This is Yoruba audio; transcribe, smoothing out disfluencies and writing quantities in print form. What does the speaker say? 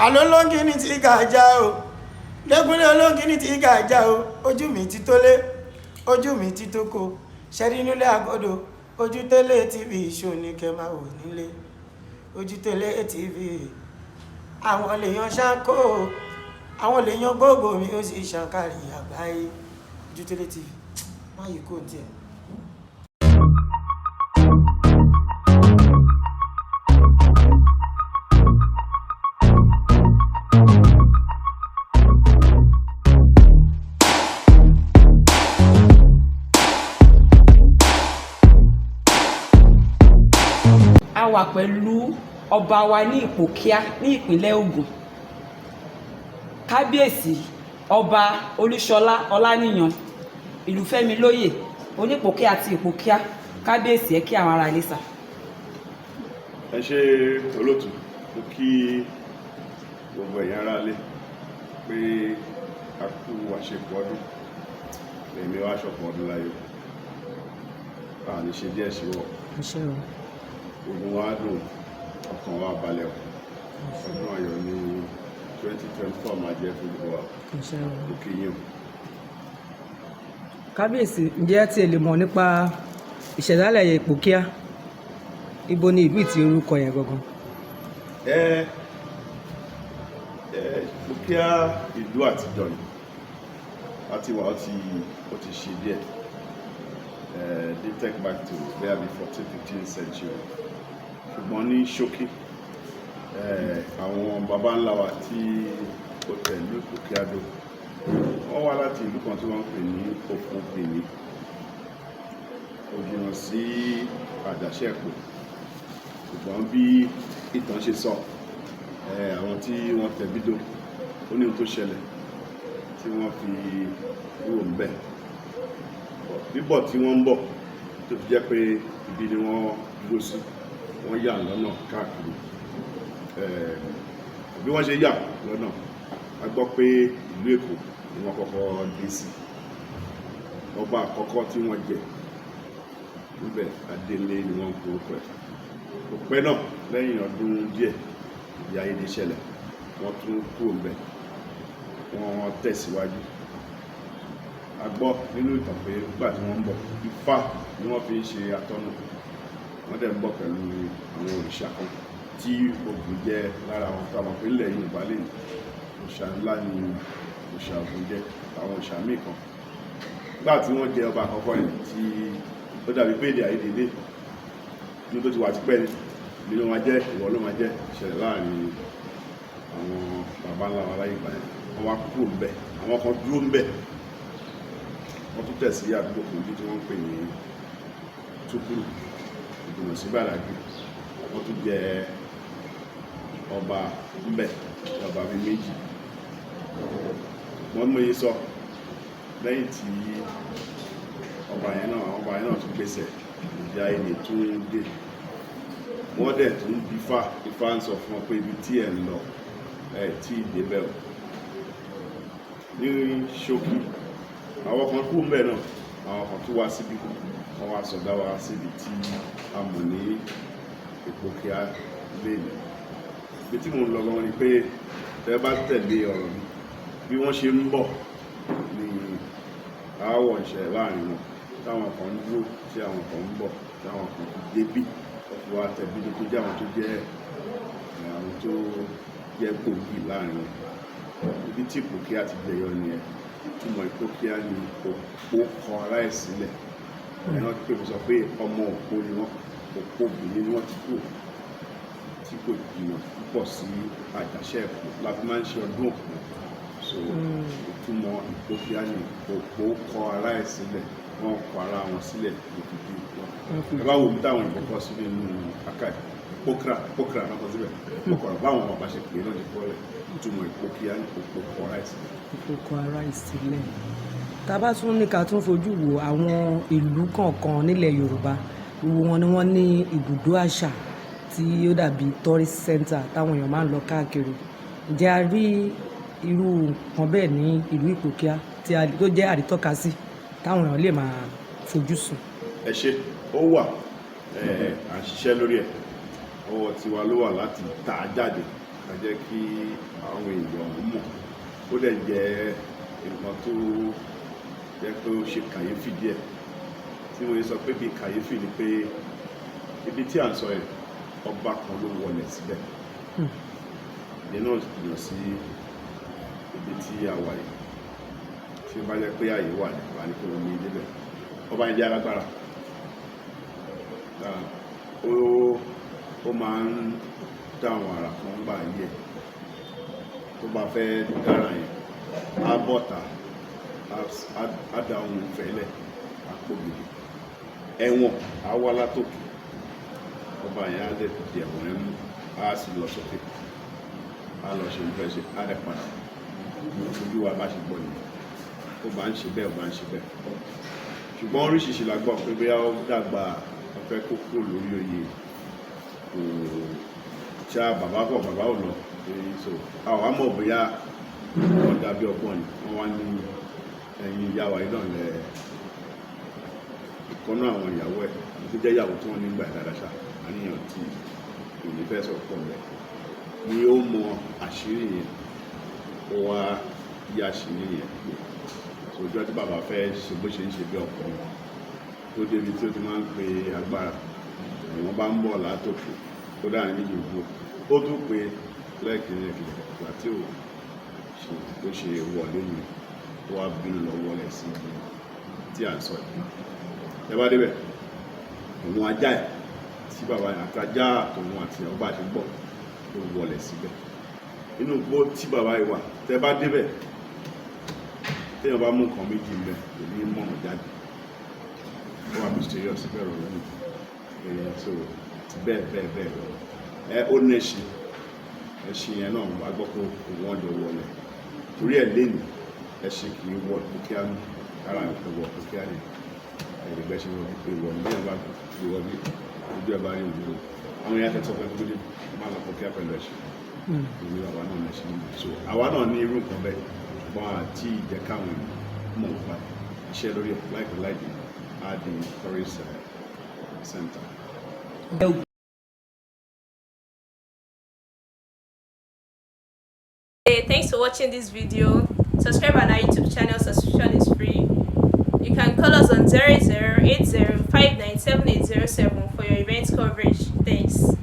àlọ́ lóńgì ní ti gàjà o lẹ́gúnlé olóńgì ní ti gàjà o ojú mi ti tólé ojú mi ti tóko ṣẹ́rí nílé àgọ́dọ̀ ojú tẹ́lẹ̀ tv ṣó ní kẹ́ máa wò nílé ojú tẹ́lẹ̀ tv àwọn lèèyàn ṣáńkó àwọn lèèyàn gbogbo mi ó sì ṣàǹkàrí àgbáyé ojú tẹ́lẹ̀ tv máa yìí kò tiẹ̀. A wà pẹ̀lú ọba wa ní Ipokia ní ìpínlẹ̀ Ògùn, kábíyèsí ọba Olúṣọlá Ọláníyan Ìlúfẹ́milóyè onípòkíà àti Ipokia. Kábíyèsí ẹ kí àwọn ará ilé sà. Ẹ ṣé olóòtú, mo kí gbogbo ẹ̀yin ará ilé pé a kú àṣepọ̀ ọdún èmi wá ṣọ̀pọ̀ ọdún láyọ̀ a ní ṣe díẹ̀ sí wọ̀ ogun wa dùn ọkàn wa balẹ̀ ọdún ayọ̀ ní 2024 máa jẹ́ fún gbogbo wa òkè yín. Kábíyèsí, ǹjẹ́ tí ẹ lè mọ̀ nípa ìṣẹ̀dálẹ̀ Ipokia? Ibo ni ìlú ìtì orúkọ yẹn gangan? Ipokia ìlú àtijọ́ ni láti wà ó ti ṣe díẹ̀ they take back to where the 14th-15th century ṣùgbọ́n ní ṣókí àwọn baba ńlá wa tí ó tẹ̀lé Ipokia dó wọ́n wá láti ìlú kan tí wọ́n ń pè ní òkun pèmí òjìnà sí àjàṣẹ́pò ṣùgbọ́n bí ìtàn ṣe sọ àwọn tí wọ́n tẹ̀bí dó ó ní ohun tó ṣẹlẹ̀ tí wọ́n fi kúrò ń bẹ̀ bíbọ̀ tí wọ́n ń bọ̀ tó fi jẹ́ pé ibi ni wọ́n dúró sí wọ́n yà lọ́nà káàkiri bí wọ́n ṣe yà lọ́nà a gbọ́ pé ìlú Èkó ni wọ́n kọ́kọ́ dé sí ọba àkọ́kọ́ tí wọ́n jẹ níbẹ̀ Adélé ni wọ́n kó pẹ̀ kò pẹ́ náà lẹ́yìn ọdún díẹ̀ ìyà èdè ṣẹlẹ̀ wọ́n tún kúrò ń bẹ̀ wọ́n tẹ̀síwájú a gbọ́ nínú ìtàn pé nígbà tí wọ́n ń bọ̀ Ifá ni wọ́n fi ń ṣe atọ́nà wọ́n dẹ̀ ń bọ̀ pẹ̀lú àwọn òrìṣà kan tí Ògún jẹ́ lára àwọn tó àwọn ìpínlẹ̀ Yorùbá lè ní òrìṣà ńlá ni òrìṣà Ògún jẹ́ àwọn òrìṣà míì kan nígbà tí wọ́n jẹ ọba àkọ́kọ́ yìí tí ó dàbí pé èdè àìyedè ní tó ti wà tipẹ́ ni ló máa jẹ́ ìwọ ló máa jẹ́ ìṣẹ̀lẹ̀ láàrin àwọn baba ńlá wa láyé ìgbà yẹn wọ́n wá kúrò ń bẹ̀ àwọn kan dúró ń bẹ̀ wọ́n tún tẹ̀ sí àdúgbò kan bí tí wọ́n ń pè ní Túkúrú ìgbìmọ̀ sí Bàdágì wọ́n tún jẹ ọba ńbẹ̀ ọba bíi méjì wọ́n mú iye sọ lẹ́yìn tí ọba yẹn náà tún gbèsè ìjà ilé tún dé wọ́n dẹ̀ tún bí Ifá ń sọ fún wọn pé ibi tí ẹ̀ ń lọ ẹ̀ tí ìdébẹ̀ ò ní ṣókí àwọn kan kú mbẹ náà àwọn kan tó wá síbi wọ́n wá sọdá wá síbi tí a mọ̀ ní Ipokia lẹ́nu bí tí mo ń lọ gan ni pé tẹ́ bá tẹ̀lé ọ̀rọ̀ mi bí wọ́n ṣe ń bọ̀ ní aáwọ̀ ìṣẹ̀lẹ̀ láàrin wọn táwọn kan ń dúró tí àwọn kan ń bọ̀ tí àwọn kan fi débí ọ̀pọ̀ wa tẹ̀bí tó jẹ́ àwọn tó jẹ́ gbòógì láàrin wọn ibi tí Ipokia ti jẹyọ nìyẹn túmọ̀ Ipokia ni òpó kọ ara ẹ̀ sílẹ̀ ẹ̀rọ pé mo sọ pé ọmọ òpó ni wọ́n òpó obìnrin ni wọ́n ti kú tí kò jìnnà púpọ̀ sí àjàṣẹ́pò la fi máa ń ṣe ọdún òpó so ìtumọ̀ Ipokia ni òpó kọ ara ẹ̀ sílẹ̀ wọ́n kọ ara wọn sílẹ̀ lókìkí wọn ẹ bá wo bí táwọn ìbọ̀kọ́ sí nínú akáì Ipokia náà kọ síbẹ̀ ọkọ̀rọ̀ báwọn ọba ṣe pè é náà ti kọ́ lẹ̀ ìtumọ̀ Ipokia ní òpó kọ ara ẹ̀ sílẹ̀. Òpó ara ẹ̀ sílẹ̀. Tá bá tún ní ká tún fojú wo àwọn ìlú kọ̀ọ̀kan nílẹ̀ Yorùbá gbogbo wọn ni wọ́n ní ibùdó àṣà tí ó dàbí tourist center táwọn èèyàn máa ń lọ káàkiri. Ǹjẹ́ a rí irú nǹkan bẹ́ẹ̀ ní ìlú Ipokia tó jẹ́ àrítọ́kasí táwọn èèyàn lè máa fojú sùn? Ẹ ṣé, ó wà à ń ṣiṣẹ́ lórí ẹ̀ ọwọ́ tiwa ló wà láti tà á jáde ká jẹ́ kí àwọn èèyàn mọ̀ ó dẹ̀ jẹ́ nǹkan tó jẹ́ pé ó ṣe kàyéfì díẹ̀ tí mo sọ pé bí kàyéfì ni pé ibi tí à ń sọ yẹn ọba kan ló wọlé síbẹ̀ ìyẹn náà jìnnà sí ibi tí a wà yìí tí ó bá jẹ́ pé àyè wà nípa ní kí wọ́n ní débẹ̀ ọba yẹn jẹ́ alágbára ó máa ń dá àwọn àrà kan gbà yẹ tó bá fẹ́ dára yẹn á bọ́ta á dá ohun fẹ́lẹ̀ àpògìdì ẹ̀wọ̀n á wá látòkè ọba yẹn á lè di ẹ̀wọ̀n yẹn mú á sì lọ sókè á lọ ṣe ìfẹ́ ṣe á rẹ̀ padà ojú wa bá ṣe gbọ́ nìyẹn ó bá ń ṣe bẹ́ẹ̀ ó bá ń ṣe bẹ́ẹ̀ ṣùgbọ́n oríṣiríṣi la gbọ́ pé bí ó dàgbà ọ̀fẹ́ kó kúrò lórí oyè kò ṣá bàbá bọ̀ bàbá ò lọ so àwọn àmọ̀ bóyá wọ́n dàbí ọgbọ́n ni wọ́n wá ní ẹ̀yìn ìyá wa iná lẹ̀ ìkọ́nú àwọn ìyàwó ẹ̀ tó jẹ́ ìyàwó tí wọ́n nígbà ìdáraṣà àníyàn tí kò ní fẹ́ sọ̀rọ̀ pọ̀ rẹ̀ ni ó mọ àṣírí yẹn ó wá yí àṣírí yẹn sójú ọtí bàbá fẹ́ ṣe bó ṣe ń ṣe bí ọkùnrin tó débi tí ó ti máa ń pe agbára àwọn bá ń bọ̀ látòkè tó dáa ní gbogbo ó tún pe lẹ́ẹ̀kìnrin ìgbà tí ó ṣe wọlé mi ó wá bínú lọ wọlé sí ibi tí à ń sọ yìí ẹ bá débẹ̀ òun ajá ẹ̀ tí bàbá àtajá àtòun àti ọba àti gbọ́ ó wọlé síbẹ̀ inú gbó tí bàbá yìí wà tẹ bá débẹ̀ téèyàn bá mú nǹkan méjì ń bẹ kò ní mọ̀nà jáde ó wà mysterious bẹ́ẹ̀ rọ̀ lẹ́nu èèyàn so ti bẹ́ẹ̀ lọ ó ní ẹṣin yẹn náà wà gbọ́ pé wọ́n jọ wọlé torí ẹ̀ lẹ́nu ẹṣin kì í wọ Ipokia ní ara ìpè wọ Ipokia ní ẹ̀ẹ́dẹ̀gbẹ́ ṣe wọ́n pé wọ́n ní ẹ̀bá fi wọ́n bí ojú ẹ̀bá rí òun lò àwọn yẹn tẹ́tọ́ pẹ̀lú gbọ́dọ̀ máa lọ Ipokia pẹ̀lú ẹṣin ìlú àwa náà ní ẹṣin níbi so àwa náà ní irú nǹkan bẹ́ẹ̀ ṣùgbọ́n àti ìjẹ́ káwọn mọ̀ nípa iṣẹ́ lórí láìpẹ́ láìpẹ́ á di tourist center. Hey, thanks for watching this video. Subscribe on our YouTube channel. Subscription is free. You can call us on 0080597807 for your event coverage. Thanks.